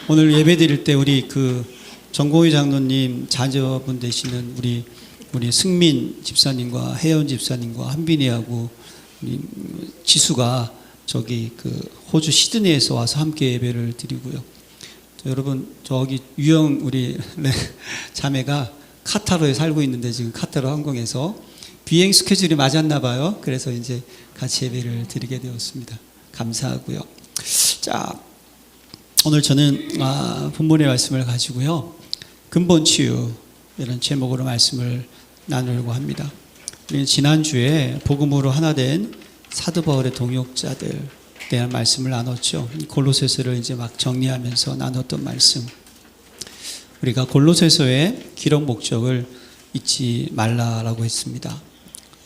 오늘 예배 드릴 때 우리 정공희 장로님 자녀분 되시는 우리 승민 집사님과 혜연 집사님과 한빈이하고 우리 지수가 저기 호주 시드니에서 와서 함께 예배를 드리고요. 여러분 저기 유영 우리 자매가 카타르에 살고 있는데 지금 카타르 항공에서 비행 스케줄이 맞았나 봐요. 그래서 이제 같이 예배를 드리게 되었습니다. 감사하고요. 자, 오늘 저는 본문의 말씀을 가지고요. 근본 치유 이런 제목으로 말씀을 나누려고 합니다. 우리는 지난주에 복음으로 하나 된 사도 바울의 동역자들에 대한 말씀을 나눴죠. 골로새서를 이제 막 정리하면서 나눴던 말씀. 우리가 골로새서의 기록 목적을 잊지 말라라고 했습니다.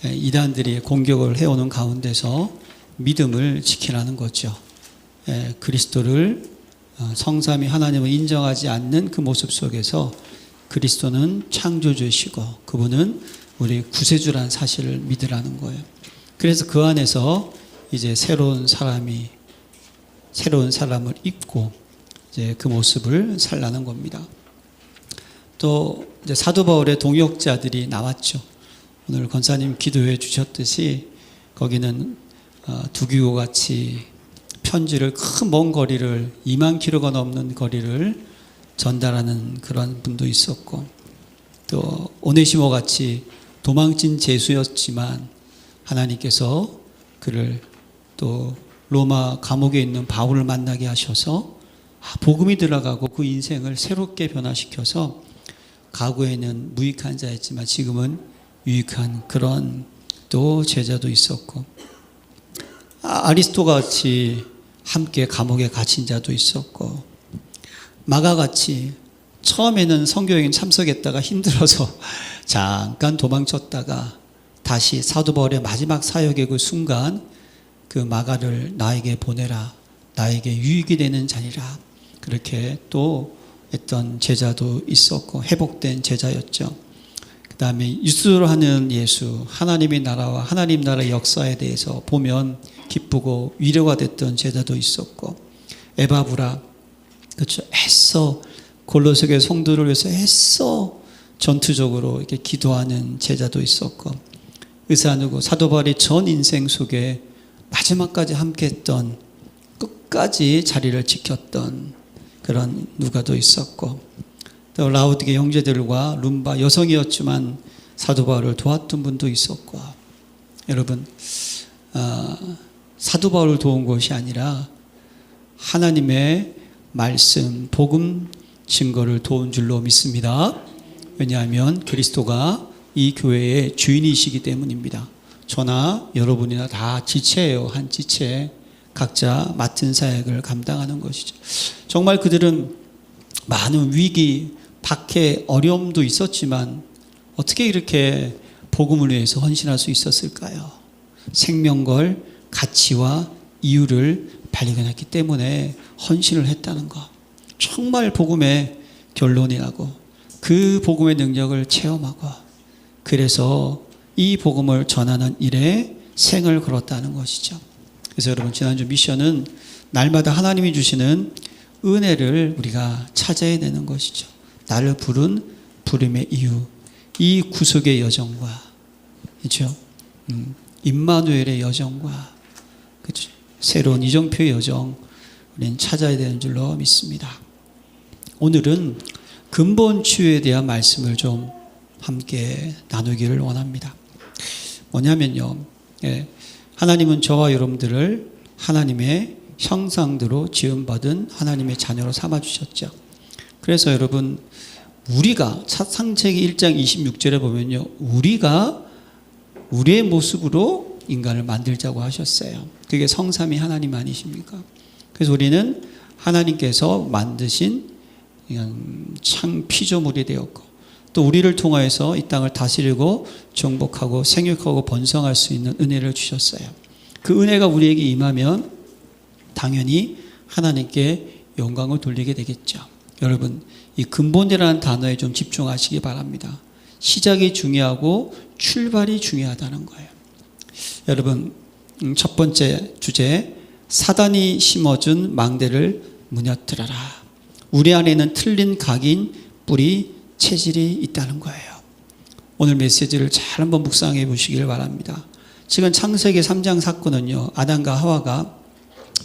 이단들이 공격을 해오는 가운데서 믿음을 지키라는 거죠. 그리스도를 성삼위 하나님을 인정하지 않는 그 모습 속에서 그리스도는 창조주시고 그분은 우리 구세주라는 사실을 믿으라는 거예요. 그래서 그 안에서 이제 새로운 사람을 입고 이제 그 모습을 살라는 겁니다. 또 이제 사도 바울의 동역자들이 나왔죠. 오늘 권사님 기도해 주셨듯이 거기는 두기고 같이 편지를 큰 먼 거리를 2만 킬로가 넘는 거리를 전달하는 그런 분도 있었고, 또 오네시모 같이 도망친 죄수였지만 하나님께서 그를 또 로마 감옥에 있는 바울을 만나게 하셔서 복음이 들어가고 그 인생을 새롭게 변화시켜서 과거에는 무익한 자였지만 지금은 유익한 그런 또 제자도 있었고, 아리스토가 같이 함께 감옥에 갇힌 자도 있었고, 마가같이 처음에는 선교여행 참석했다가 힘들어서 잠깐 도망쳤다가 다시 사도 바울의 마지막 사역의 그 순간 그 마가를 나에게 보내라, 나에게 유익이 되는 자니라, 그렇게 또 했던 제자도 있었고 회복된 제자였죠. 그 다음에 유수로 하는 예수, 하나님의 나라와 하나님 나라의 역사에 대해서 보면 기쁘고 위로가 됐던 제자도 있었고, 에바브라, 그렇죠, 애써 골로새의 성도를 위해서 애써 전투적으로 이렇게 기도하는 제자도 있었고, 의사 누구 사도 바울의 전 인생 속에 마지막까지 함께했던, 끝까지 자리를 지켰던 그런 누가도 있었고, 또 라우디게 형제들과 룸바 여성이었지만 사도 바울을 도왔던 분도 있었고, 여러분 사도 바울을 도운 것이 아니라 하나님의 말씀, 복음 증거를 도운 줄로 믿습니다. 왜냐하면 그리스도가 이 교회의 주인이시기 때문입니다. 저나 여러분이나 다 지체예요. 한 지체, 각자 맡은 사역을 감당하는 것이죠. 정말 그들은 많은 위기, 박해, 어려움도 있었지만 어떻게 이렇게 복음을 위해서 헌신할 수 있었을까요? 생명 걸 가치와 이유를 발견했기 때문에 헌신을 했다는 것. 정말 복음의 결론이라고, 그 복음의 능력을 체험하고, 그래서 이 복음을 전하는 일에 생을 걸었다는 것이죠. 그래서 여러분, 지난주 미션은 날마다 하나님이 주시는 은혜를 우리가 찾아야 되는 것이죠. 나를 부른 부름의 이유, 이 구속의 여정과, 그렇죠? 임마누엘의 여정과, 그렇죠? 새로운 이정표의 여정, 우리는 찾아야 되는 줄로 믿습니다. 오늘은 근본 치유에 대한 말씀을 좀 함께 나누기를 원합니다. 뭐냐면요, 하나님은 저와 여러분들을 하나님의 형상대로 지음받은 하나님의 자녀로 삼아주셨죠. 그래서 여러분, 우리가 창세기 1장 26절에 보면요, 우리가 우리의 모습으로 인간을 만들자고 하셨어요. 그게 성삼위 하나님 아니십니까? 그래서 우리는 하나님께서 만드신 창 피조물이 되었고, 또 우리를 통하여서 이 땅을 다스리고 정복하고 생육하고 번성할 수 있는 은혜를 주셨어요. 그 은혜가 우리에게 임하면 당연히 하나님께 영광을 돌리게 되겠죠. 여러분, 이 근본이라는 단어에 좀 집중하시기 바랍니다. 시작이 중요하고 출발이 중요하다는 거예요. 여러분, 첫 번째 주제, 사단이 심어준 망대를 무너뜨려라. 우리 안에는 틀린 각인 뿌리 체질이 있다는 거예요. 오늘 메시지를 잘 한번 묵상해 보시길 바랍니다. 지금 창세기 3장 사건은요, 아담과 하와가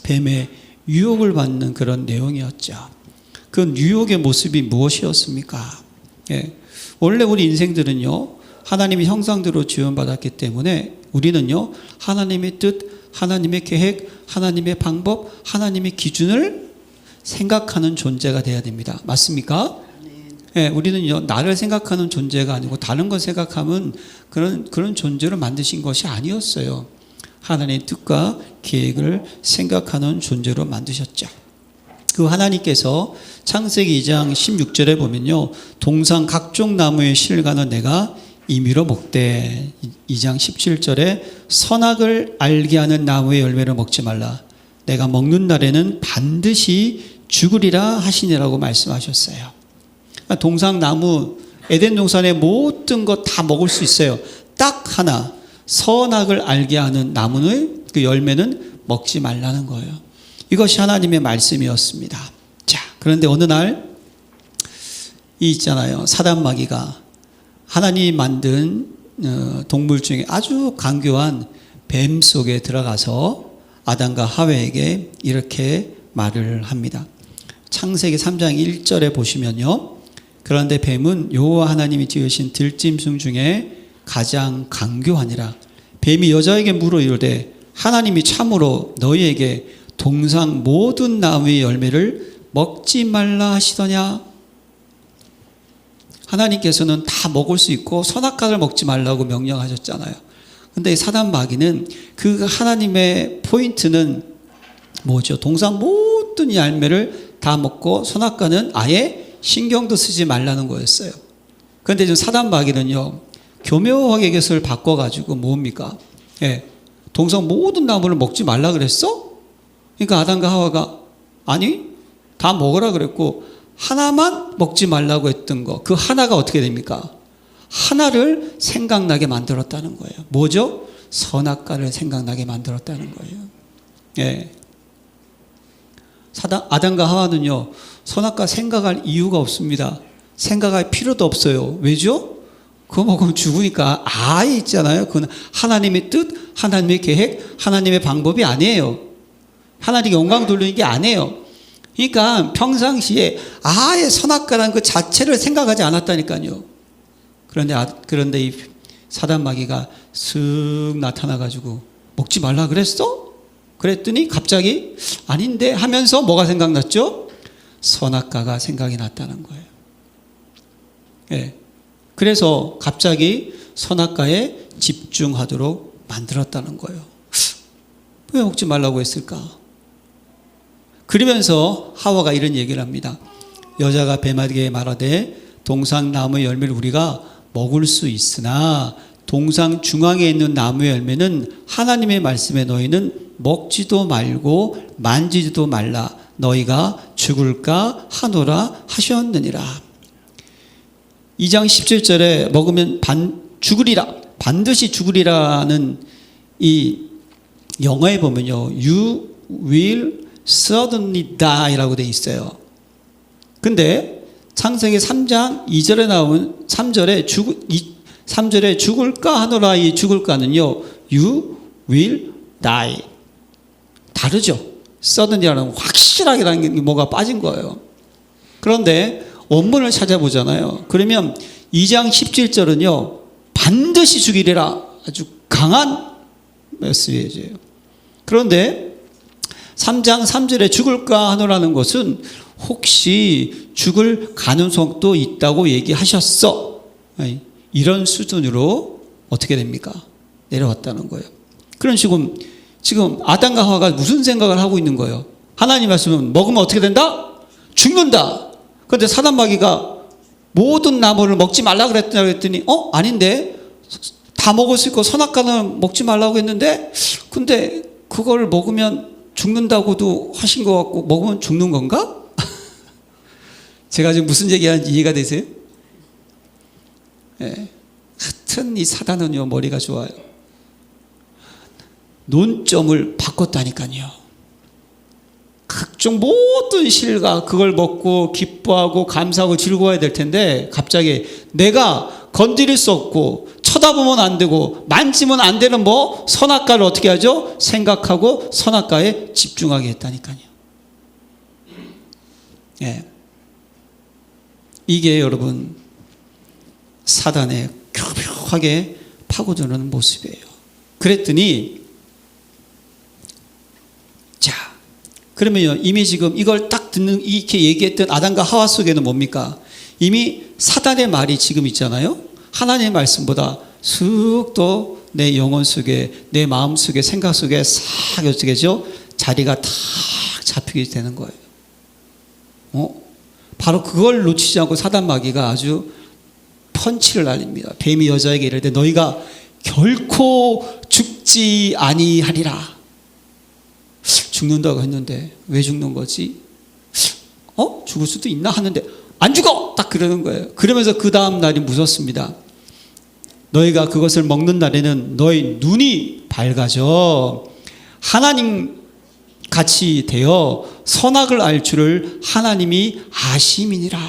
뱀의 유혹을 받는 그런 내용이었죠. 그 유혹의 모습이 무엇이었습니까? 예. 원래 우리 인생들은요, 하나님의 형상대로 지원받았기 때문에 우리는요, 하나님의 뜻, 하나님의 계획, 하나님의 방법, 하나님의 기준을 생각하는 존재가 돼야 됩니다. 맞습니까? 예, 우리는요, 나를 생각하는 존재가 아니고 다른 걸 생각하면 그런 존재로 만드신 것이 아니었어요. 하나님의 뜻과 계획을 생각하는 존재로 만드셨죠. 그 하나님께서 창세기 2장 16절에 보면요, 동상 각종 나무의 실과는 내가 임의로 먹되, 2장 17절에 선악을 알게 하는 나무의 열매를 먹지 말라. 내가 먹는 날에는 반드시 죽으리라 하시니라고 말씀하셨어요. 동상 나무, 에덴 동산의 모든 것 다 먹을 수 있어요. 딱 하나, 선악을 알게 하는 나무의 그 열매는 먹지 말라는 거예요. 이것이 하나님의 말씀이었습니다. 자, 그런데 어느 날 이 있잖아요, 사단마귀가 하나님이 만든 동물 중에 아주 강교한 뱀 속에 들어가서 아담과 하와에게 이렇게 말을 합니다. 창세기 3장 1절에 보시면요, 그런데 뱀은 여호와 하나님이 지으신 들짐승 중에 가장 강교하니라. 뱀이 여자에게 물어 이르되 하나님이 참으로 너희에게 동상 모든 나무의 열매를 먹지 말라 하시더냐. 하나님께서는 다 먹을 수 있고 선악과를 먹지 말라고 명령하셨잖아요. 근데 사단 마귀는 그 하나님의 포인트는 뭐죠? 동상 모든 열매를 다 먹고 선악과는 아예 신경도 쓰지 말라는 거였어요. 그런데 지금 사단 마귀는요, 교묘하게 이것을 바꿔가지고 뭡니까? 예, 동상 모든 나무를 먹지 말라 그랬어? 그러니까 아담과 하와가 아니, 다 먹으라 그랬고 하나만 먹지 말라고 했던 거, 그 하나가 어떻게 됩니까? 하나를 생각나게 만들었다는 거예요. 뭐죠? 선악과를 생각나게 만들었다는 거예요. 예. 아담과 하와는요, 선악과 생각할 이유가 없습니다. 생각할 필요도 없어요. 왜죠? 그거 먹으면 죽으니까. 아예 있잖아요. 그건 하나님의 뜻, 하나님의 계획, 하나님의 방법이 아니에요. 하나님께 영광 돌리는 게 아니에요. 그러니까 평상시에 아예 선악과라는 그 자체를 생각하지 않았다니까요. 그런데 이 사단 마귀가 슥 나타나가지고 먹지 말라 그랬어? 그랬더니 갑자기 아닌데 하면서 뭐가 생각났죠? 선악과가 생각이 났다는 거예요. 예. 그래서 갑자기 선악과에 집중하도록 만들었다는 거예요. 왜 먹지 말라고 했을까? 그러면서 하와가 이런 얘기를 합니다. 여자가 뱀에게 말하되 동상 나무의 열매를 우리가 먹을 수 있으나 동상 중앙에 있는 나무의 열매는 하나님의 말씀에 너희는 먹지도 말고 만지지도 말라. 너희가 죽을까 하노라 하셨느니라. 2장 17절에 먹으면 죽으리라, 반드시 죽으리라는 이 영어에 보면요, You will certainly die 라고 되어 있어요. 근데 창세기 3장 2절에 나온 3절에 죽을까 하노라, 이 죽을까는요, You will die. 다르죠. certainly라는 확실하게라는 게 뭐가 빠진 거예요. 그런데 원문을 찾아보잖아요. 그러면 2장 17절은요, 반드시 죽이리라, 아주 강한 메시지예요. 그런데 3장 3절에 죽을까 하노라는 것은 혹시 죽을 가능성도 있다고 얘기하셨어. 이런 수준으로 어떻게 됩니까? 내려왔다는 거예요. 그런 식으로 지금 아담과 하와가 무슨 생각을 하고 있는 거예요? 하나님 말씀은 먹으면 어떻게 된다? 죽는다. 그런데 사단 마귀가 모든 나무를 먹지 말라 그랬더니 아닌데 다 먹을 수 있고 선악과는 먹지 말라고 했는데 근데 그걸 먹으면 죽는다고도 하신 것 같고 먹으면 죽는 건가? 제가 지금 무슨 얘기하는지 이해가 되세요? 예. 하여튼 이 사단은요, 머리가 좋아요. 논점을 바꿨다니까요. 각종 모든 실과 그걸 먹고 기뻐하고 감사하고 즐거워야 될 텐데 갑자기 내가 건드릴 수 없고 쳐다보면 안 되고 만지면 안 되는 뭐 선악과를 어떻게 하죠? 생각하고 선악과에 집중하게 했다니까요. 예. 이게 여러분 사단의 교묘하게 파고드는 모습이에요. 그랬더니 자 그러면요 이미 지금 이걸 딱 듣는 이렇게 얘기했던 아담과 하와 속에는 뭡니까? 이미 사단의 말이 지금 있잖아요. 하나님의 말씀보다 쑥 또 내 영혼 속에 내 마음 속에 생각 속에 싹 어떻게 죠? 자리가 탁 잡히게 되는 거예요. 바로 그걸 놓치지 않고 사단 마귀가 아주 펀치를 날립니다. 뱀이 여자에게 이르되 너희가 결코 죽지 아니하리라. 죽는다고 했는데 왜 죽는 거지? 죽을 수도 있나 하는데 안 죽어! 딱 그러는 거예요. 그러면서 그 다음 날이 무섭습니다. 너희가 그것을 먹는 날에는 너희 눈이 밝아져 하나님 같이 되어 선악을 알 줄을 하나님이 아심이니라.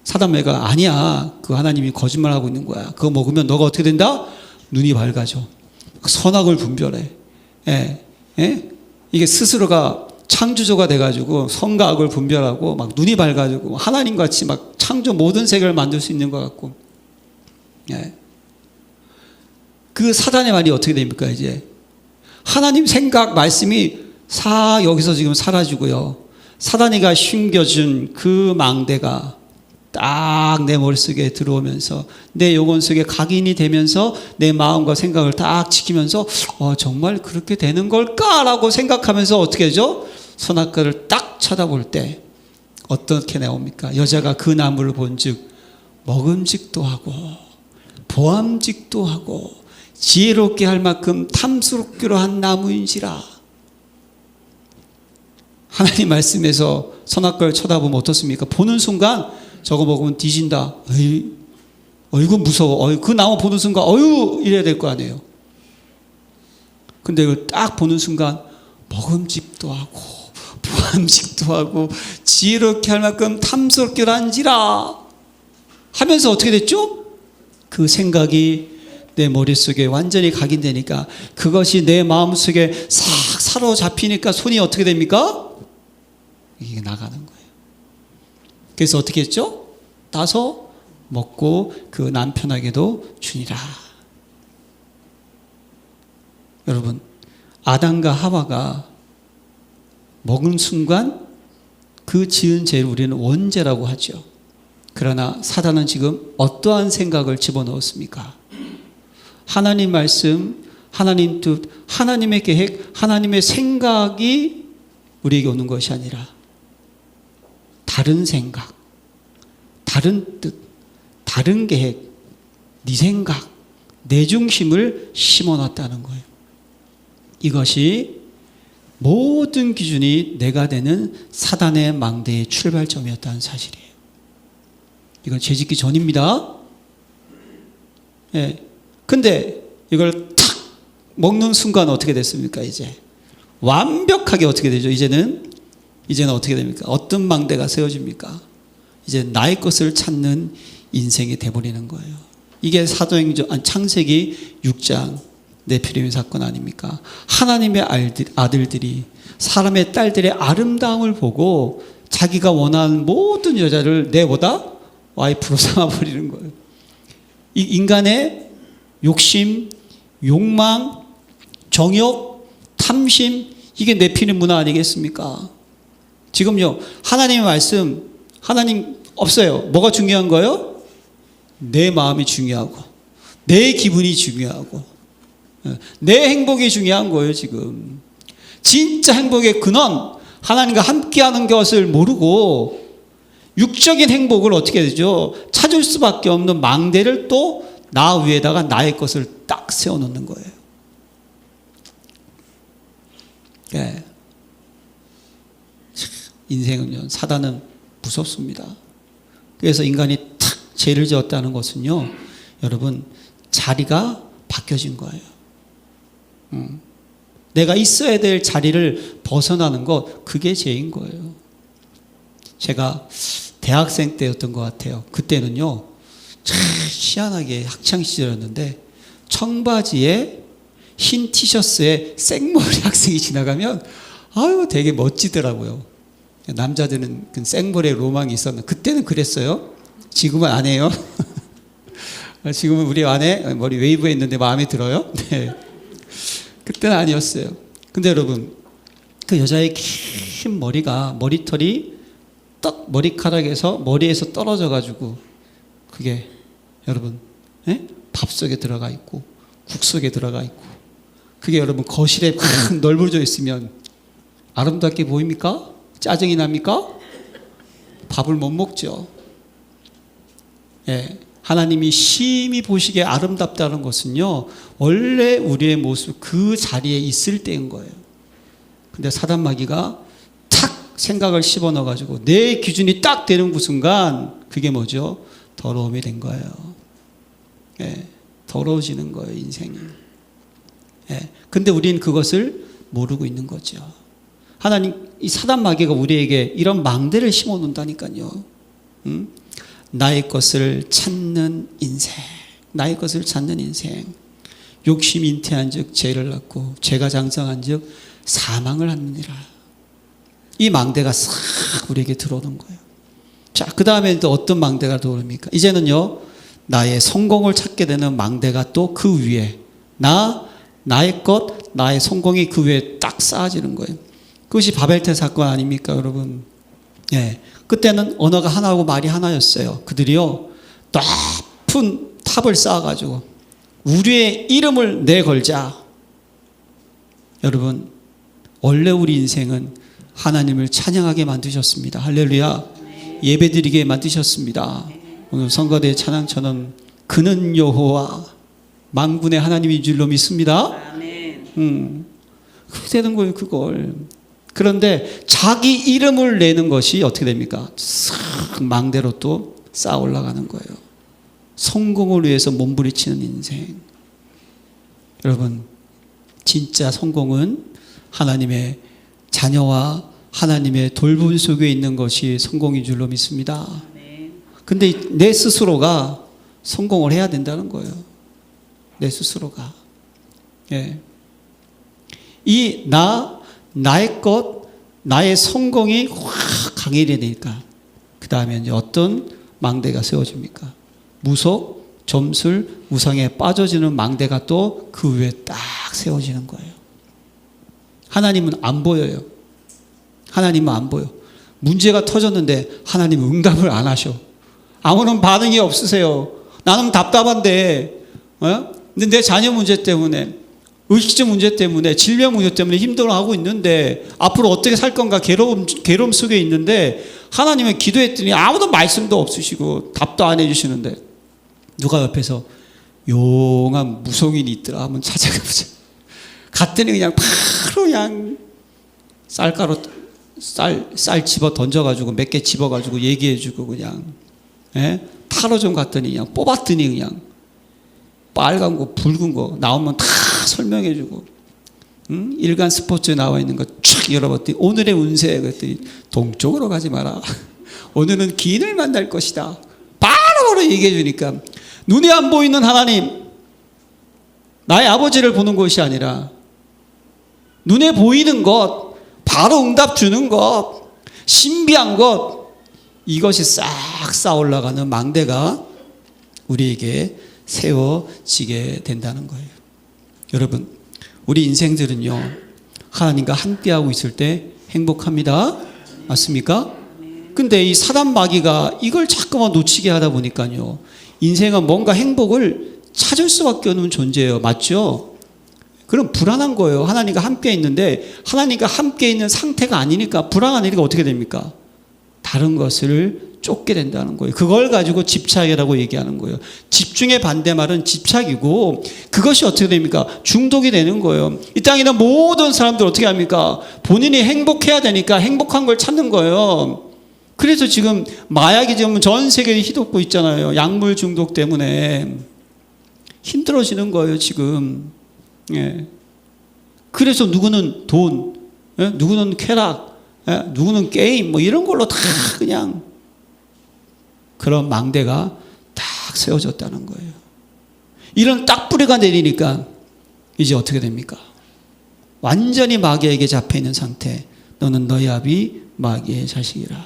사단매가 아니야. 그 하나님이 거짓말하고 있는 거야. 그거 먹으면 너가 어떻게 된다? 눈이 밝아져. 선악을 분별해. 이게 스스로가 창조주가 돼가지고 선과 악을 분별하고 막 눈이 밝아지고 하나님같이 막 창조 모든 세계를 만들 수 있는 것 같고. 그 사단의 말이 어떻게 됩니까? 이제 하나님 생각 말씀이 여기서 지금 사라지고요. 사단이가 숨겨준 그 망대가 딱 내 머릿속에 들어오면서 내 영혼 속에 각인이 되면서 내 마음과 생각을 딱 지키면서 정말 그렇게 되는 걸까라고 생각하면서 어떻게 하죠? 선악과를 딱 쳐다볼 때 어떻게 나옵니까? 여자가 그 나무를 본즉 먹음직도 하고 보암직도 하고 지혜롭게 할 만큼 탐스럽기로 한 나무인지라. 하나님 말씀에서 선악과를 쳐다보면 어떻습니까? 보는 순간 저거 먹으면 뒤진다. 이거 무서워. 그 나무 보는 순간 이래야 될 거 아니에요. 근데 이걸 딱 보는 순간 먹음직도 하고 보암직도 하고 지혜롭게 할 만큼 탐스럽기로 한지라 하면서 어떻게 됐죠? 그 생각이 내 머릿속에 완전히 각인되니까 그것이 내 마음속에 싹 사로잡히니까 손이 어떻게 됩니까? 이게 나가는 거예요. 그래서 어떻게 했죠? 따서 먹고 그 남편에게도 주니라. 여러분 아담과 하와가 먹은 순간 그 지은 죄를 우리는 원죄라고 하죠. 그러나 사단은 지금 어떠한 생각을 집어넣었습니까? 하나님 말씀, 하나님 뜻, 하나님의 계획, 하나님의 생각이 우리에게 오는 것이 아니라 다른 생각, 다른 뜻, 다른 계획, 네 생각, 내 중심을 심어놨다는 거예요. 이것이 모든 기준이 내가 되는 사단의 망대의 출발점이었다는 사실이에요. 이건 죄짓기 전입니다. 근데 이걸 탁 먹는 순간 어떻게 됐습니까? 이제 완벽하게 어떻게 되죠? 이제는 어떻게 됩니까? 어떤 망대가 세워집니까? 이제 나의 것을 찾는 인생이 돼버리는 거예요. 이게 창세기 6장 네피림 사건 아닙니까? 하나님의 아들들이 사람의 딸들의 아름다움을 보고 자기가 원하는 모든 여자를 내보다 와이프로 삼아버리는 거예요. 이 인간의 욕심, 욕망, 정욕, 탐심, 이게 네피림 문화 아니겠습니까? 지금요, 하나님의 말씀, 하나님 없어요. 뭐가 중요한 거예요? 내 마음이 중요하고, 내 기분이 중요하고, 내 행복이 중요한 거예요, 지금. 진짜 행복의 근원, 하나님과 함께하는 것을 모르고, 육적인 행복을 어떻게 되죠? 찾을 수밖에 없는 망대를 또 나 위에다가 나의 것을 딱 세워놓는 거예요. 네. 인생은요, 사단은 무섭습니다. 그래서 인간이 탁 죄를 지었다는 것은요, 여러분, 자리가 바뀌어진 거예요. 내가 있어야 될 자리를 벗어나는 것, 그게 죄인 거예요. 제가 대학생 때였던 것 같아요. 그때는요, 참 희한하게 학창시절이었는데 청바지에 흰 티셔츠에 생머리 학생이 지나가면 아유 되게 멋지더라고요. 남자들은 그 생머리에 로망이 있었는데 그때는 그랬어요. 지금은 안 해요. 지금은 우리 아내 머리 웨이브에 있는데 마음에 들어요. 네. 그때는 아니었어요. 근데 여러분, 그 여자의 긴 머리가, 머리털이 딱 머리카락에서 머리에서 떨어져 가지고 그게 여러분, 밥 속에 들어가 있고 국 속에 들어가 있고, 그게 여러분 거실에 막 널브러져 있으면 아름답게 보입니까? 짜증이 납니까? 밥을 못 먹죠. 예. 하나님이 심히 보시기에 아름답다는 것은요, 원래 우리의 모습 그 자리에 있을 때인 거예요. 근데 사단 마귀가 탁 생각을 집어넣어가지고 내 기준이 딱 되는 그 순간 그게 뭐죠? 더러움이 된 거예요. 예, 더러워지는 거예요, 인생이. 예, 근데 우리는 그것을 모르고 있는 거죠. 하나님, 이 사단 마귀가 우리에게 이런 망대를 심어 놓는다니까요. 나의 것을 찾는 인생, 나의 것을 찾는 인생. 욕심이 잉태한 즉 죄를 낳고 죄가 장성한 즉 사망을 하느니라. 이 망대가 싹 우리에게 들어오는 거예요. 자, 그 다음에 또 어떤 망대가 들어옵니까? 이제는요, 나의 성공을 찾게 되는 망대가 또 그 위에, 나의 것, 나의 성공이 그 위에 딱 쌓아지는 거예요. 그것이 바벨탑 사건 아닙니까, 여러분? 예. 그때는 언어가 하나고 말이 하나였어요. 그들이요, 높은 탑을 쌓아가지고 우리의 이름을 내걸자. 여러분, 원래 우리 인생은 하나님을 찬양하게 만드셨습니다. 할렐루야. 예배드리게 만드셨습니다. 오늘 성가대 찬양처럼 그는 여호와 만군의 하나님인 줄로 믿습니다. 그렇게 되는 거예요, 그걸. 그런데 자기 이름을 내는 것이 어떻게 됩니까? 싹 망대로 또 쌓아 올라가는 거예요. 성공을 위해서 몸부림치는 인생. 여러분, 진짜 성공은 하나님의 자녀와 하나님의 돌봄 속에 있는 것이 성공인 줄로 믿습니다. 근데 내 스스로가 성공을 해야 된다는 거예요. 내 스스로가. 예. 나의 것, 나의 성공이 확 강해야 되니까 그 다음에 이제 어떤 망대가 세워집니까? 무속, 점술, 우상에 빠져지는 망대가 또 그 위에 딱 세워지는 거예요. 하나님은 안 보여요. 하나님은 안 보여. 문제가 터졌는데 하나님은 응답을 안 하셔. 아무런 반응이 없으세요. 나는 답답한데, 근데 내 자녀 문제 때문에, 의식적 문제 때문에, 질병 문제 때문에 힘들어하고 있는데 앞으로 어떻게 살 건가 괴로움 속에 있는데 하나님은 기도했더니 아무도 말씀도 없으시고 답도 안 해주시는데 누가 옆에서 용한 무속인이 있더라 한번 찾아가보자. 갔더니 그냥 바로 그냥 쌀 집어 던져가지고 몇 개 집어가지고 얘기해주고 그냥, 타로 좀 갔더니 그냥 뽑았더니 그냥 빨간 거 붉은 거 나오면 다 설명해주고, 일간 스포츠에 나와 있는 거 촥 열어봤더니 오늘의 운세 그랬더니 동쪽으로 가지 마라. 오늘은 기인을 만날 것이다. 바로 얘기해주니까 눈에 안 보이는 하나님, 나의 아버지를 보는 것이 아니라 눈에 보이는 것, 바로 응답 주는 것, 신비한 것, 이것이 싹 쌓아 올라가는 망대가 우리에게 세워지게 된다는 거예요. 여러분, 우리 인생들은요, 하나님과 함께하고 있을 때 행복합니다. 맞습니까? 근데 이 사단 마귀가 이걸 자꾸만 놓치게 하다 보니까요, 인생은 뭔가 행복을 찾을 수밖에 없는 존재예요. 맞죠? 그럼 불안한 거예요. 하나님과 함께 있는데 하나님과 함께 있는 상태가 아니니까 불안하니까 어떻게 됩니까? 다른 것을 쫓게 된다는 거예요. 그걸 가지고 집착이라고 얘기하는 거예요. 집중의 반대말은 집착이고, 그것이 어떻게 됩니까? 중독이 되는 거예요. 이 땅에 있는 모든 사람들 어떻게 합니까? 본인이 행복해야 되니까 행복한 걸 찾는 거예요. 그래서 지금 마약이 지금 전 세계에 휘덮고 있잖아요. 약물 중독 때문에 힘들어지는 거예요, 지금. 예. 그래서 누구는 돈, 누구는 쾌락, 누구는 게임, 뭐 이런 걸로 다 그냥 그런 망대가 딱 세워졌다는 거예요. 이런 딱 뿌리가 내리니까 이제 어떻게 됩니까? 완전히 마귀에게 잡혀있는 상태. 너는 너희 아비 마귀의 자식이라.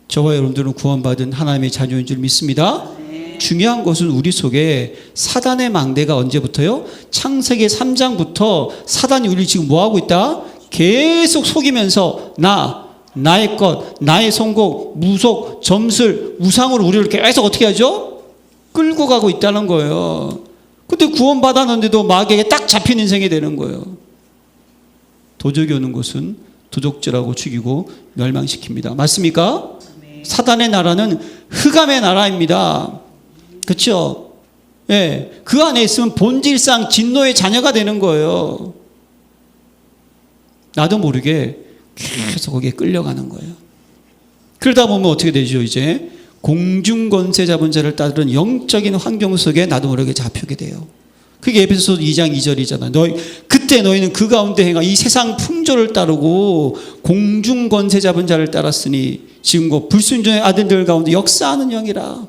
저와 여러분들은 구원받은 하나님의 자녀인 줄 믿습니다. 중요한 것은 우리 속에 사단의 망대가 언제부터요? 창세기 3장부터 사단이 우리를 지금 뭐하고 있다? 계속 속이면서 나의 것, 나의 성공, 무속, 점술, 우상으로 우리를 계속 어떻게 하죠? 끌고 가고 있다는 거예요. 근데 구원받았는데도 마귀에게 딱 잡힌 인생이 되는 거예요. 도적이 오는 것은 도적질하고 죽이고 멸망시킵니다. 맞습니까? 사단의 나라는 흑암의 나라입니다. 그렇죠? 예, 그 안에 있으면 본질상 진노의 자녀가 되는 거예요. 나도 모르게 계속 거기에 끌려가는 거예요. 그러다 보면 어떻게 되죠? 이제 공중권세 잡은 자를 따르는 영적인 환경 속에 나도 모르게 잡히게 돼요. 그게 에베소서 2장 2절이잖아요. 그때 너희는 그 가운데 행하 이 세상 풍조를 따르고 공중권세 잡은 자를 따랐으니 지금 곧 불순종의 아들들 가운데 역사하는 영이라.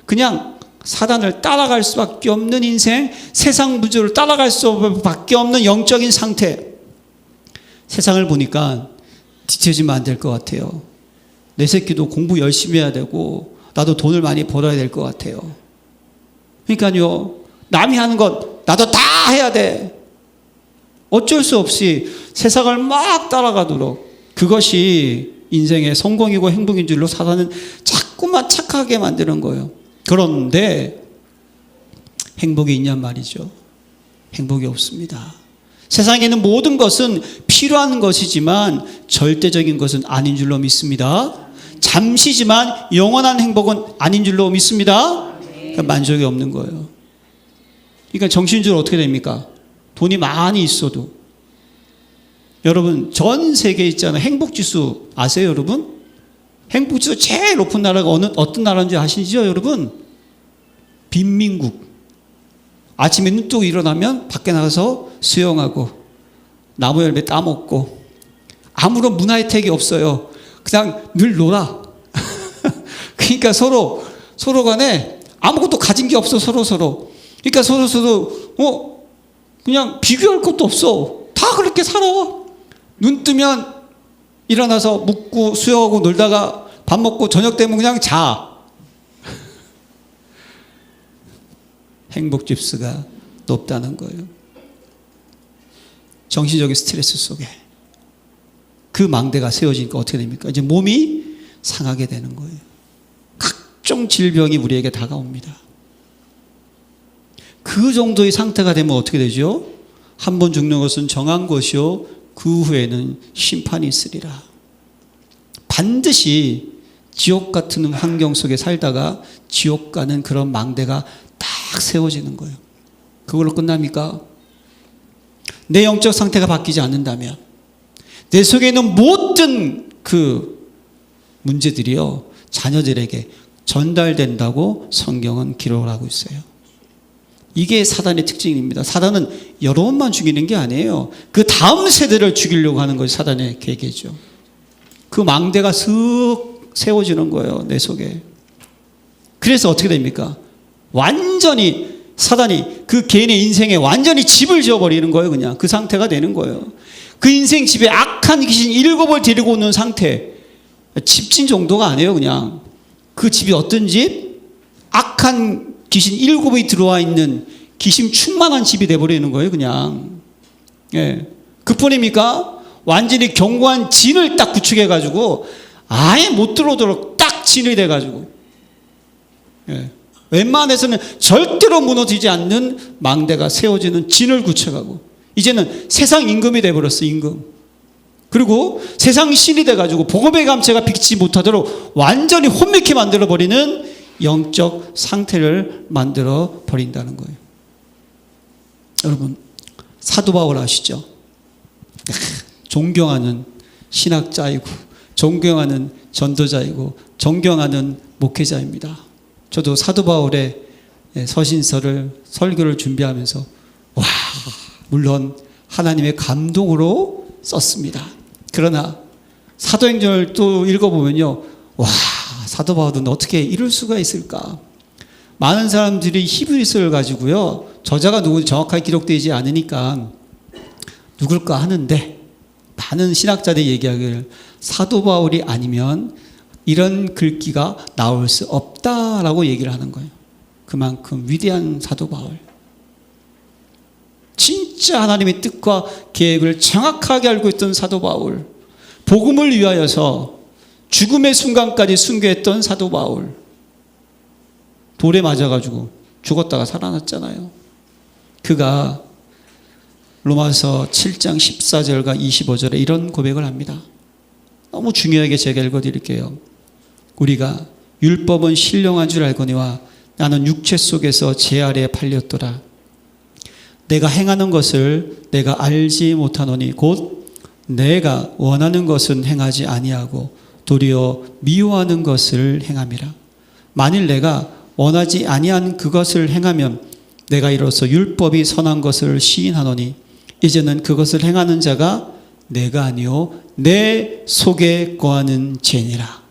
그냥 사단을 따라갈 수밖에 없는 인생, 세상 무주를 따라갈 수밖에 없는 영적인 상태. 세상을 보니까 뒤처지면 안 될 것 같아요. 내 새끼도 공부 열심히 해야 되고 나도 돈을 많이 벌어야 될 것 같아요. 그러니까요, 남이 하는 것 나도 다 해야 돼. 어쩔 수 없이 세상을 막 따라가도록, 그것이 인생의 성공이고 행복인 줄로 사단은 자꾸만 착하게 만드는 거예요. 그런데 행복이 있냔 말이죠. 행복이 없습니다. 세상에 있는 모든 것은 필요한 것이지만 절대적인 것은 아닌 줄로 믿습니다. 잠시지만 영원한 행복은 아닌 줄로 믿습니다. 그러니까 만족이 없는 거예요. 그러니까 정신적으로 어떻게 됩니까? 돈이 많이 있어도. 여러분, 전 세계에 있잖아요. 행복지수 아세요, 여러분? 행복지수 제일 높은 나라가 어떤 나라인지 아시죠, 여러분? 빈민국. 아침에 눈 뜨고 일어나면 밖에 나가서 수영하고 나무 열매 따먹고 아무런 문화 혜택이 없어요. 그냥 늘 놀아. 그러니까 서로 간에 아무것도 가진 게 없어, 서로. 그러니까 서로 그냥 비교할 것도 없어. 다 그렇게 살아. 눈 뜨면 일어나서 묵고 수영하고 놀다가 밥 먹고 저녁 되면 그냥 자. 행복 지수가 높다는 거예요. 정신적인 스트레스 속에 그 망대가 세워지니까 어떻게 됩니까? 이제 몸이 상하게 되는 거예요. 각종 질병이 우리에게 다가옵니다. 그 정도의 상태가 되면 어떻게 되죠? 한 번 죽는 것은 정한 것이요 그 후에는 심판이 있으리라. 반드시 지옥 같은 환경 속에 살다가 지옥 가는 그런 망대가 딱 세워지는 거예요. 그걸로 끝납니까? 내 영적 상태가 바뀌지 않는다면 내 속에 있는 모든 그 문제들이요 자녀들에게 전달된다고 성경은 기록을 하고 있어요. 이게 사단의 특징입니다. 사단은 여러분만 죽이는 게 아니에요. 그 다음 세대를 죽이려고 하는 것이 사단의 계획이죠. 그 망대가 슥 세워지는 거예요, 내 속에. 그래서 어떻게 됩니까? 완전히 사단이 그 개인의 인생에 완전히 집을 지어버리는 거예요. 그냥 그 상태가 되는 거예요. 그 인생 집에 악한 귀신 7을 데리고 오는 상태. 집진 정도가 아니에요. 그냥 그 집이 어떤 집? 악한 귀신 7이 들어와 있는 귀신 충만한 집이 돼버리는 거예요. 그냥. 예. 그뿐입니까? 완전히 견고한 진을 딱 구축해가지고 아예 못 들어오도록 딱 진이 돼가지고. 예. 웬만해서는 절대로 무너지지 않는 망대가 세워지는 진을 구축하고 이제는 세상 임금이 돼버렸어. 임금. 그리고 세상 신이 돼가지고 복음의 감체가 비치지 못하도록 완전히 혼미케 만들어버리는 영적 상태를 만들어 버린다는 거예요. 여러분, 사도 바울 아시죠? 존경하는 신학자이고 존경하는 전도자이고 존경하는 목회자입니다. 저도 사도 바울의 서신서를 설교를 준비하면서 와, 물론 하나님의 감동으로 썼습니다. 그러나 사도행전을 또 읽어보면요, 와, 사도 바울은 어떻게 이럴 수가 있을까? 많은 사람들이 히브리서를 가지고요, 저자가 누군지 정확하게 기록되지 않으니까 누굴까 하는데, 많은 신학자들이 얘기하기를 사도 바울이 아니면 이런 글귀가 나올 수 없다라고 얘기를 하는 거예요. 그만큼 위대한 사도 바울. 진짜 하나님의 뜻과 계획을 정확하게 알고 있던 사도 바울. 복음을 위하여서 죽음의 순간까지 순교했던 사도 바울. 돌에 맞아가지고 죽었다가 살아났잖아요. 그가 로마서 7장 14절과 25절에 이런 고백을 합니다. 너무 중요하게 제가 읽어드릴게요. 우리가 율법은 신령한 줄 알거니와 나는 육체 속에서 제 아래에 팔렸도다. 내가 행하는 것을 내가 알지 못하노니 곧 내가 원하는 것은 행하지 아니하고 도리어 미워하는 것을 행함이라. 만일 내가 원하지 아니한 그것을 행하면 내가 이로써 율법이 선한 것을 시인하노니 이제는 그것을 행하는 자가 내가 아니요 내 속에 거하는 죄니라.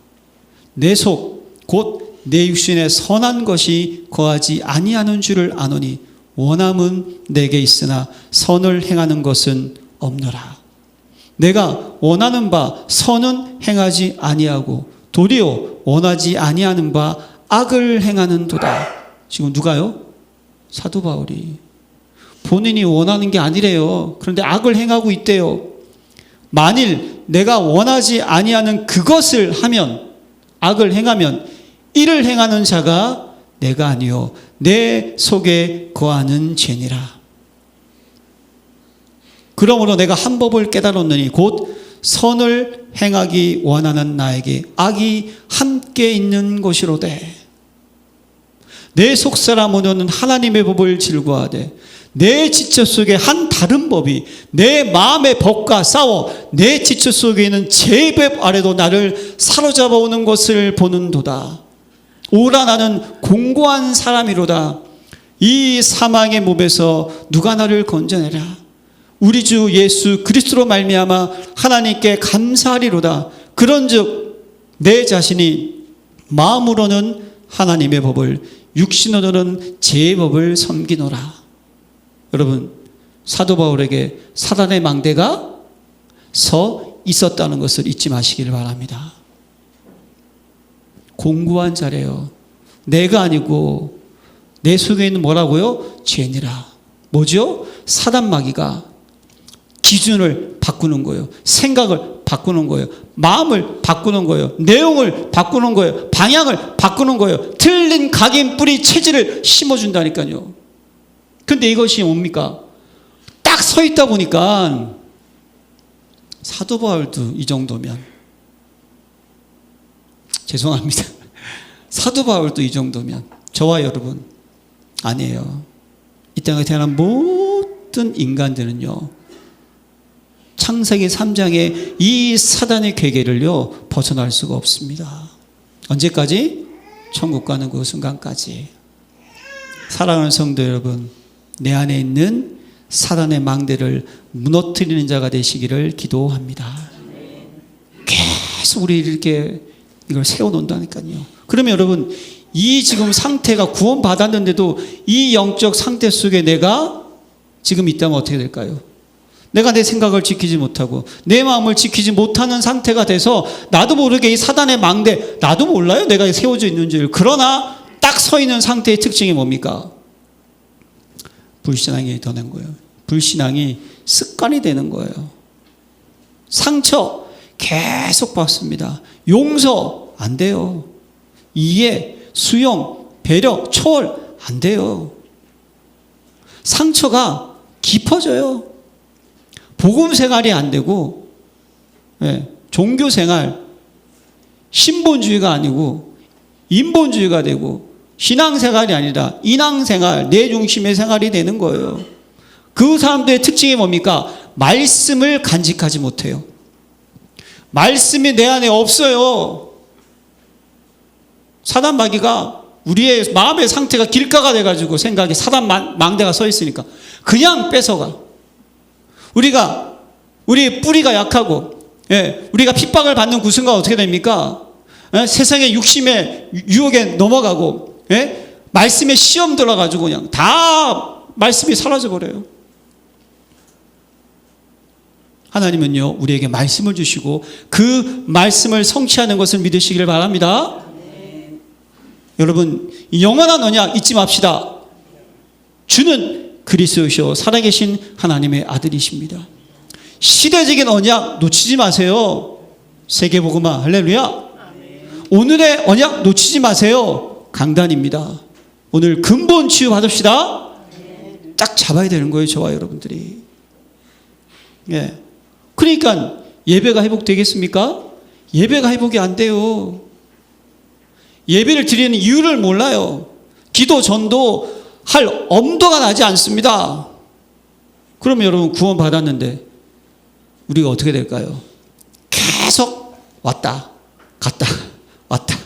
내 속 곧 내 육신에 선한 것이 거하지 아니하는 줄을 아노니 원함은 내게 있으나 선을 행하는 것은 없노라. 내가 원하는 바 선은 행하지 아니하고 도리어 원하지 아니하는 바 악을 행하는도다. 지금 누가요? 사도 바울이. 본인이 원하는 게 아니래요. 그런데 악을 행하고 있대요. 만일 내가 원하지 아니하는 그것을 하면, 악을 행하면 이를 행하는 자가 내가 아니요 내 속에 거하는 죄니라. 그러므로 내가 한 법을 깨달았느니 곧 선을 행하기 원하는 나에게 악이 함께 있는 것이로되 내 속사람으로는 하나님의 법을 즐거워하되 내 지체 속에 한 다른 법이 내 마음의 법과 싸워 내 지체 속에 있는 제 법 아래도 나를 사로잡아 오는 것을 보는도다. 오라 나는 공고한 사람이로다. 이 사망의 몸에서 누가 나를 건져내라. 우리 주 예수 그리스도로 말미암아 하나님께 감사하리로다. 그런즉 내 자신이 마음으로는 하나님의 법을 육신으로는 제 법을 섬기노라. 여러분, 사도 바울에게 사단의 망대가 서 있었다는 것을 잊지 마시기를 바랍니다. 공고한 자래요. 내가 아니고 내 속에 있는 뭐라고요? 죄니라. 뭐죠? 사단 마귀가 기준을 바꾸는 거예요. 생각을 바꾸는 거예요. 마음을 바꾸는 거예요. 내용을 바꾸는 거예요. 방향을 바꾸는 거예요. 틀린 각인 뿌리 체질을 심어준다니까요. 근데 이것이 뭡니까? 딱 서 있다 보니까 사도 바울도 이 정도면, 죄송합니다. 사도 바울도 이 정도면 저와 여러분 아니에요. 이 땅에 태어난 모든 인간들은요, 창세기 3장의 이 사단의 괴계를요 벗어날 수가 없습니다. 언제까지? 천국 가는 그 순간까지. 사랑하는 성도 여러분, 내 안에 있는 사단의 망대를 무너뜨리는 자가 되시기를 기도합니다. 계속 우리 이렇게 이걸 세워놓는다니까요. 그러면 여러분, 이 지금 상태가 구원받았는데도 이 영적 상태 속에 내가 지금 있다면 어떻게 될까요? 내가 내 생각을 지키지 못하고 내 마음을 지키지 못하는 상태가 돼서 나도 모르게 이 사단의 망대, 나도 몰라요 내가 세워져 있는 줄. 그러나 딱 서 있는 상태의 특징이 뭡니까? 불신앙이 되는 거예요. 불신앙이 습관이 되는 거예요. 상처 계속 받습니다. 용서 안 돼요. 이해, 수용, 배려, 초월 안 돼요. 상처가 깊어져요. 복음 생활이 안 되고, 종교 생활, 신본주의가 아니고 인본주의가 되고, 신앙생활이 아니라 인앙생활, 내 중심의 생활이 되는 거예요. 그 사람들의 특징이 뭡니까? 말씀을 간직하지 못해요. 말씀이 내 안에 없어요. 사단 마귀가 우리의 마음의 상태가 길가가 돼가지고 생각이 사단 망대가 서 있으니까 그냥 뺏어가. 우리 뿌리가 약하고, 우리가 핍박을 받는 그 순간 어떻게 됩니까? 세상의 욕심의 유혹에 넘어가고, 말씀에 시험 들어가지고 그냥 다 말씀이 사라져버려요. 하나님은요, 우리에게 말씀을 주시고 그 말씀을 성취하는 것을 믿으시길 바랍니다. 여러분, 영원한 언약 잊지 맙시다. 주는 그리스도시요 살아계신 하나님의 아들이십니다. 시대적인 언약 놓치지 마세요. 세계복음화 할렐루야. 오늘의 언약 놓치지 마세요. 강단입니다. 오늘 근본 치유 받읍시다. 딱 잡아야 되는 거예요, 저와 여러분들이. 그러니까 예배가 회복되겠습니까? 예배가 회복이 안 돼요. 예배를 드리는 이유를 몰라요. 기도 전도 할 엄두가 나지 않습니다. 그러면 여러분 구원 받았는데 우리가 어떻게 될까요? 계속 왔다 갔다 왔다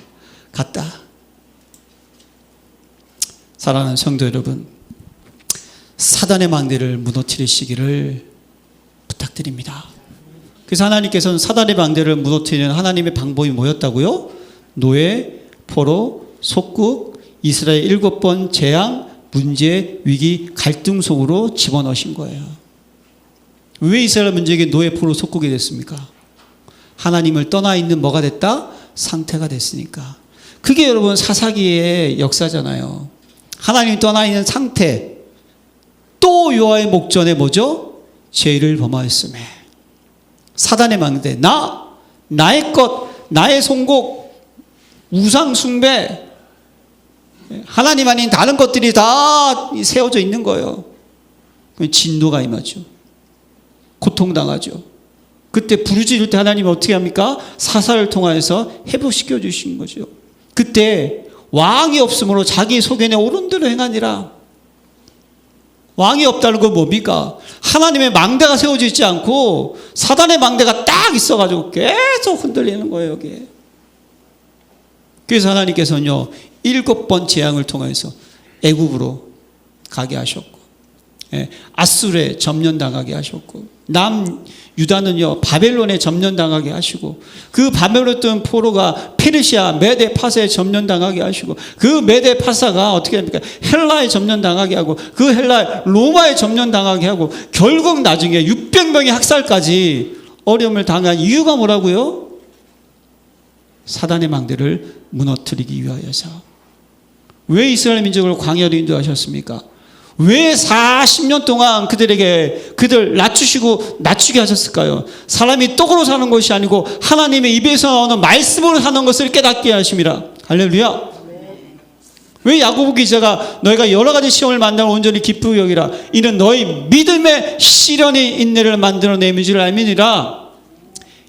갔다. 사랑하는 성도 여러분, 사단의 망대를 무너뜨리시기를 부탁드립니다. 그래서 하나님께서는 사단의 망대를 무너뜨리는 하나님의 방법이 뭐였다고요? 노예, 포로, 속국, 이스라엘 7번 재앙, 문제, 위기, 갈등 속으로 집어넣으신 거예요. 왜 이스라엘 문제에게 노예, 포로, 속국이 됐습니까? 하나님을 떠나 있는 뭐가 됐다? 상태가 됐으니까. 그게 여러분 사사기의 역사잖아요. 하나님이 떠나 있는 상태. 또 여호와의 목전에 뭐죠? 죄를 범하였음에. 사단의 망대, 나의 것, 나의 송곡, 우상 숭배, 하나님 아닌 다른 것들이 다 세워져 있는 거예요. 진노가 임하죠. 고통당하죠. 그때 부르짖을 때 하나님은 어떻게 합니까? 사사를 통하여서 회복시켜 주신 거죠. 그때 왕이 없으므로 자기 소견에 옳은 대로 행하니라. 왕이 없다는 건 뭡니까? 하나님의 망대가 세워져 있지 않고 사단의 망대가 딱 있어가지고 계속 흔들리는 거예요, 여기에. 그래서 하나님께서는요, 7번 재앙을 통해서 애굽으로 가게 하셨고, 아수르에 점령당하게 하셨고, 남유다는요 바벨론에 점령당하게 하시고, 그 바벨론 뜬 포로가 페르시아 메데 파사에 점령당하게 하시고, 그 메데 파사가 어떻게 합니까? 헬라에 점령당하게 하고, 그 헬라 로마에 점령당하게 하고, 결국 나중에 600명의 학살까지 어려움을 당한 이유가 뭐라고요? 사단의 망대를 무너뜨리기 위하여서. 왜 이스라엘 민족을 광야로 인도하셨습니까? 왜 40년 동안 그들 낮추시고 낮추게 하셨을까요? 사람이 떡으로 사는 것이 아니고 하나님의 입에서 나오는 말씀으로 사는 것을 깨닫게 하심이라. 할렐루야. 왜 야고보 기자가 너희가 여러 가지 시험을 만나면 온전히 기쁘게 여기라. 이는 너희 믿음의 시련이 인내를 만들어내는 줄 알미니라.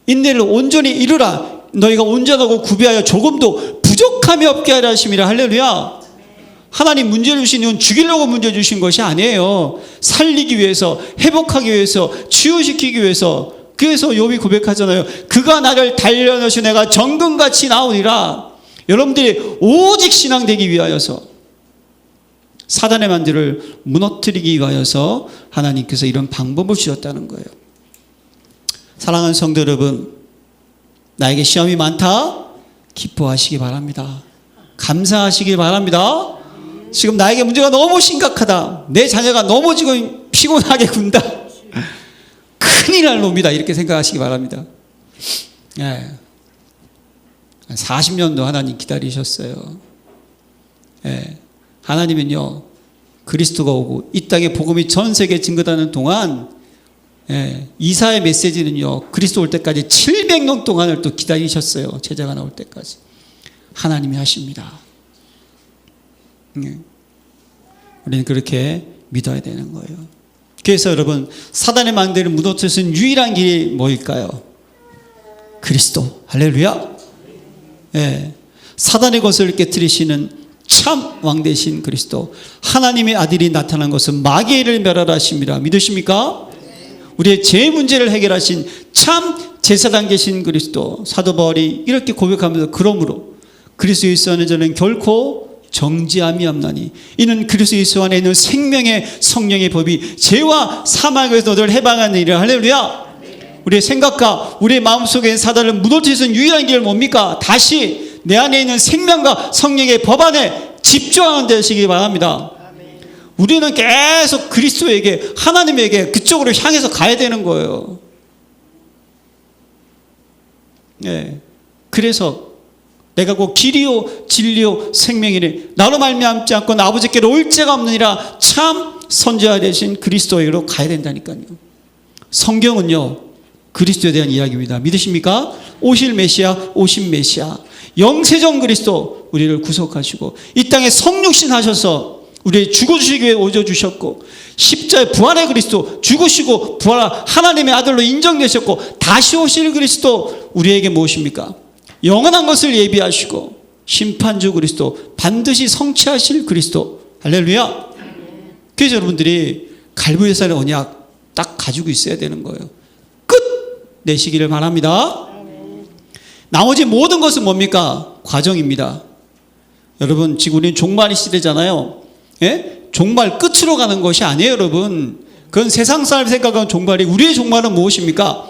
인내를 온전히 이루라. 너희가 온전하고 구비하여 조금도 부족함이 없게 하려 하심이라. 할렐루야. 하나님 문제 주신 이유는 죽이려고 문제 주신 것이 아니에요. 살리기 위해서, 회복하기 위해서, 치유시키기 위해서. 그래서 욥이 고백하잖아요. 그가 나를 단련하시고 내가 정금같이 나오니라. 여러분들이 오직 신앙되기 위하여서, 사단의 만들을 무너뜨리기 위하여서 하나님께서 이런 방법을 주셨다는 거예요. 사랑하는 성도 여러분, 나에게 시험이 많다? 기뻐하시기 바랍니다. 감사하시기 바랍니다. 지금 나에게 문제가 너무 심각하다. 내 자녀가 너무 지금 피곤하게 군다. 큰일 날 놈이다. 이렇게 생각하시기 바랍니다. 40년도 하나님 기다리셨어요. 하나님은요, 그리스도가 오고 이 땅에 복음이 전 세계에 증거되는 동안, 이사의 메시지는요, 그리스도 올 때까지 700년 동안을 또 기다리셨어요. 제자가 나올 때까지. 하나님이 하십니다. 우리는 그렇게 믿어야 되는 거예요. 그래서 여러분, 사단의 망대를 무너뜨릴 수 있는 유일한 길이 뭐일까요? 그리스도. 할렐루야. 사단의 것을 깨뜨리시는 참 왕되신 그리스도, 하나님의 아들이 나타난 것은 마귀를 멸하라십니다. 믿으십니까? 우리의 죄 문제를 해결하신 참 제사장 계신 그리스도. 사도 바울이 이렇게 고백하면서, 그러므로 그리스도에 있어는 저는 결코 정죄함이 없나니 이는 그리스도 예수 안에 있는 생명의 성령의 법이 죄와 사망에서 너를 해방하는 일이라. 할렐루야. 우리의 생각과 우리의 마음속에 사단을 무너뜨릴 수 있는 유일한 길은 뭡니까? 다시 내 안에 있는 생명과 성령의 법 안에 집중하는 되시기 바랍니다. 우리는 계속 그리스도에게, 하나님에게 그쪽으로 향해서 가야 되는 거예요. 네. 그래서 내가 곧 길이요 진리요 생명이니 나로 말미암지 않고 아버지께로 올 자가 없느니라. 참 선지자 되신 그리스도에게로 가야 된다니까요. 성경은요 그리스도에 대한 이야기입니다. 믿으십니까? 오실 메시아, 오신 메시아, 영세전 그리스도, 우리를 구속하시고 이 땅에 성육신 하셔서 우리의 죽어주시기 위해 오셔주셨고, 십자의 부활의 그리스도, 죽으시고 부활한 하나님의 아들로 인정되셨고, 다시 오실 그리스도, 우리에게 무엇입니까? 영원한 것을 예비하시고 심판주 그리스도, 반드시 성취하실 그리스도. 할렐루야. 그래서 여러분들이 갈보리산의 언약 딱 가지고 있어야 되는 거예요. 끝 내시기를 바랍니다. 나머지 모든 것은 뭡니까? 과정입니다. 여러분 지금 우리는 종말의 시대잖아요. 예? 종말 끝으로 가는 것이 아니에요, 여러분. 그건 세상 사람이 생각하는 종말이, 우리의 종말은 무엇입니까?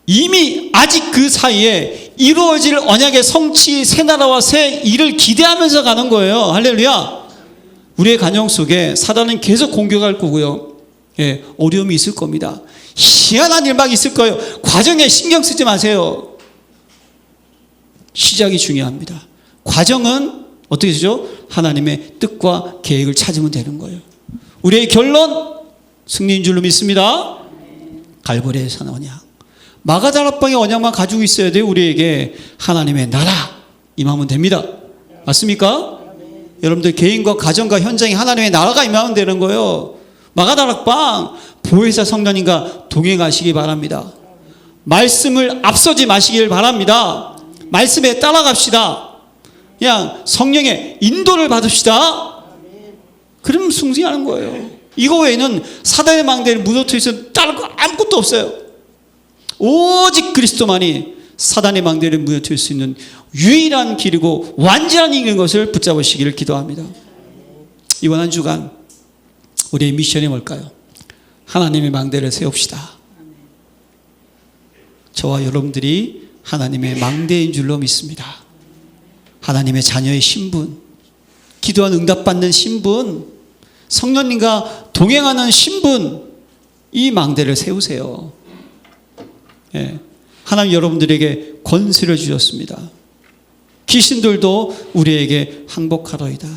이미 아직 그 사이에 이루어질 언약의 성취, 새 나라와 새 일을 기대하면서 가는 거예요. 할렐루야. 우리의 가정 속에 사단은 계속 공격할 거고요. 예, 어려움이 있을 겁니다. 희한한 일만 있을 거예요. 과정에 신경 쓰지 마세요. 시작이 중요합니다. 과정은 어떻게 되죠? 하나님의 뜻과 계획을 찾으면 되는 거예요. 우리의 결론 승리인 줄로 믿습니다. 갈보리의 산 언약, 마가다락방의 언약만 가지고 있어야 돼요. 우리에게 하나님의 나라 임하면 됩니다. 맞습니까? 여러분들 개인과 가정과 현장에 하나님의 나라가 임하면 되는 거예요. 마가다락방 보혜사 성도님과 동행하시기 바랍니다. 말씀을 앞서지 마시길 바랍니다. 말씀에 따라갑시다. 그냥 성령의 인도를 받읍시다. 그럼 승리하는 거예요. 이거 외에는 사단의 망대를 무너뜨릴 수 있는 다른 거 아무것도 없어요. 오직 그리스도만이 사단의 망대를 무너뜨릴 수 있는 유일한 길이고 완전한 이기는 것을 붙잡으시기를 기도합니다. 이번 한 주간 우리의 미션이 뭘까요? 하나님의 망대를 세웁시다. 저와 여러분들이 하나님의 망대인 줄로 믿습니다. 하나님의 자녀의 신분, 기도한 응답받는 신분, 성령님과 동행하는 신분, 이 망대를 세우세요. 예, 하나님 여러분들에게 권세를 주셨습니다. 귀신들도 우리에게 항복하러이다.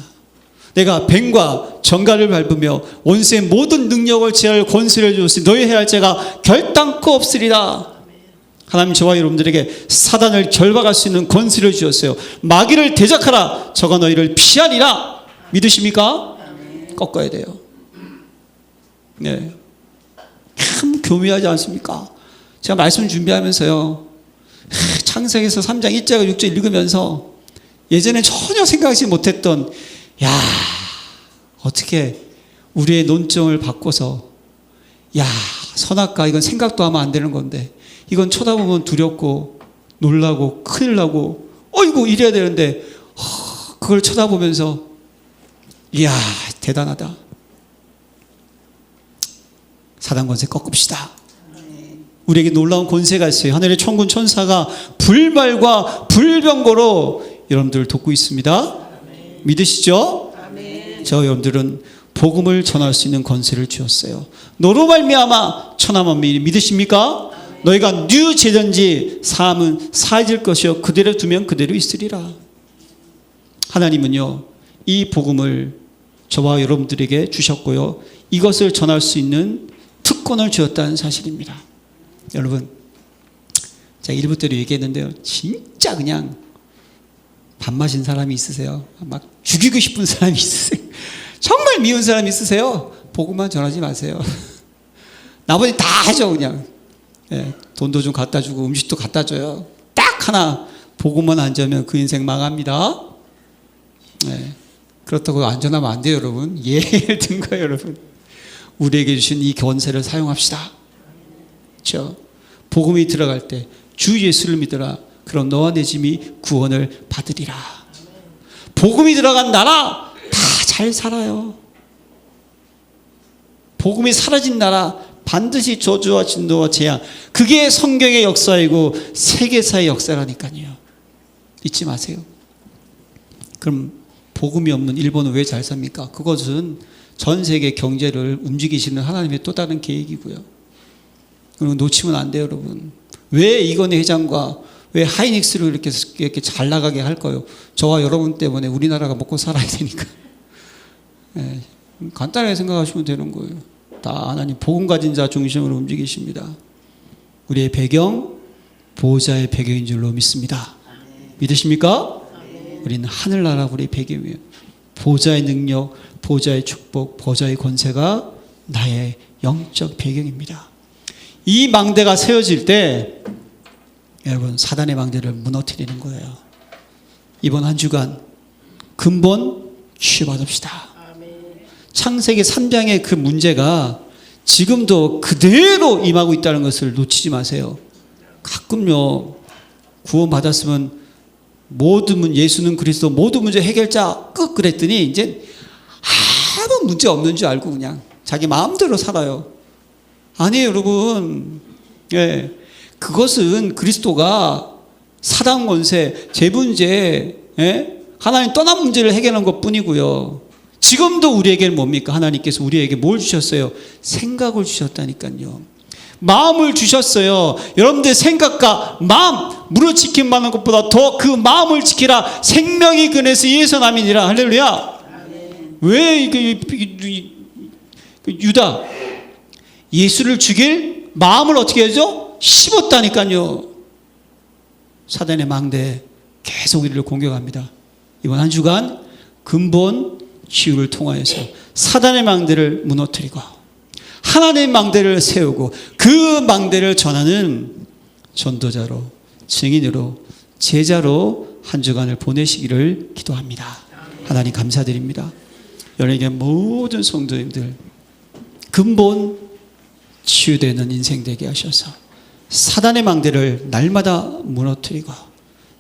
내가 뱀과 정갈을 밟으며 원수의 모든 능력을 제할 권세를 주었으니 너희 해할 죄가 결단코 없으리라. 하나님 저와 여러분들에게 사단을 결박할 수 있는 권세를 주셨어요. 마귀를 대적하라. 저가 너희를 피하리라. 믿으십니까? 꺾어야 돼요. 네, 참 교묘하지 않습니까? 제가 말씀 준비하면서요, 창세기에서 3장 1절과 6절 읽으면서 예전에 전혀 생각하지 못했던, 야, 어떻게 우리의 논점을 바꿔서, 야, 선악과 이건 생각도 하면 안 되는 건데 이건 쳐다보면 두렵고 놀라고 큰일 나고 어이구 이래야 되는데 그걸 쳐다보면서 이야 대단하다. 사단 권세 꺾읍시다. 우리에게 놀라운 권세가 있어요. 하늘의 천군 천사가 불말과 불병거로 여러분들을 돕고 있습니다. 믿으시죠? 저 여러분들은 복음을 전할 수 있는 권세를 주었어요. 너로 말미암아 천하만민이 믿으십니까? 너희가 뉴제전지 사함은 사해질 것이요 그대로 두면 그대로 있으리라. 하나님은요 이 복음을 저와 여러분들에게 주셨고요, 이것을 전할 수 있는 특권을 주었다는 사실입니다. 여러분, 제가 1부 때로 얘기했는데요, 진짜 그냥 밥 마신 사람이 있으세요? 막 죽이고 싶은 사람이 있으세요? 정말 미운 사람이 있으세요? 복음만 전하지 마세요. 나머지 다 하죠. 그냥 돈도 좀 갖다 주고 음식도 갖다 줘요. 딱 하나 복음만 안 전하면 그 인생 망합니다. 그렇다고 안전하면 안 돼요, 여러분. 예를 든 거예요, 여러분. 우리에게 주신 이 권세를 사용합시다. 그렇죠? 복음이 들어갈 때 주 예수를 믿어라. 그럼 너와 내 집이 구원을 받으리라. 복음이 들어간 나라 다 잘 살아요. 복음이 사라진 나라 반드시 저주와 진노와 재앙. 그게 성경의 역사이고 세계사의 역사라니까요. 잊지 마세요. 그럼 복음이 없는 일본은 왜 잘 삽니까? 그것은 전 세계 경제를 움직이시는 하나님의 또 다른 계획이고요. 그리고 놓치면 안 돼요, 여러분. 왜 이건희 회장과 왜 하이닉스를 이렇게 잘 나가게 할까요? 저와 여러분 때문에 우리나라가 먹고 살아야 되니까. 네, 간단하게 생각하시면 되는 거예요. 다 하나님 복음 가진 자 중심으로 움직이십니다. 우리의 배경, 보호자의 배경인 줄로 믿습니다. 믿으십니까? 우리는 하늘나라 우리 배경이에요. 보호자의 능력, 보호자의 축복, 보호자의 권세가 나의 영적 배경입니다. 이 망대가 세워질 때 여러분 사단의 망대를 무너뜨리는 거예요. 이번 한 주간 근본 치유받읍시다. 창세기 3장의 그 문제가 지금도 그대로 임하고 있다는 것을 놓치지 마세요. 가끔요 구원받았으면 모든 예수는 그리스도 모든 문제 해결자 끝 그랬더니 이제 아무 문제 없는 줄 알고 그냥 자기 마음대로 살아요. 아니에요, 여러분. 예, 그것은 그리스도가 사단 권세, 재분제, 예? 하나님 떠난 문제를 해결한 것뿐이고요. 지금도 우리에게는 뭡니까? 하나님께서 우리에게 뭘 주셨어요? 생각을 주셨다니까요. 마음을 주셨어요. 여러분들 생각과 마음 무너지킴 받는 것보다 더 그 마음을 지키라. 생명이 근에서 예선함이니라. 할렐루야. 왜 이게 유다 예수를 죽일 마음을 어떻게 하죠? 씹었다니까요. 사단의 망대 계속 우리를 공격합니다. 이번 한 주간 근본 치유를 통하여서 사단의 망대를 무너뜨리고 하나님의 망대를 세우고 그 망대를 전하는 전도자로, 증인으로, 제자로 한 주간을 보내시기를 기도합니다. 하나님 감사드립니다. 여러분에게 모든 성도님들 근본 치유되는 인생 되게 하셔서 사단의 망대를 날마다 무너뜨리고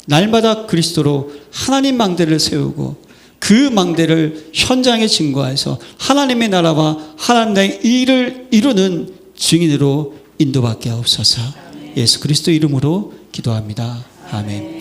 날마다 그리스도로 하나님 망대를 세우고 그 망대를 현장에 증거해서 하나님의 나라와 하나님의 일을 이루는 증인으로 인도받게 하옵소서. 예수 그리스도 이름으로 기도합니다. 아멘.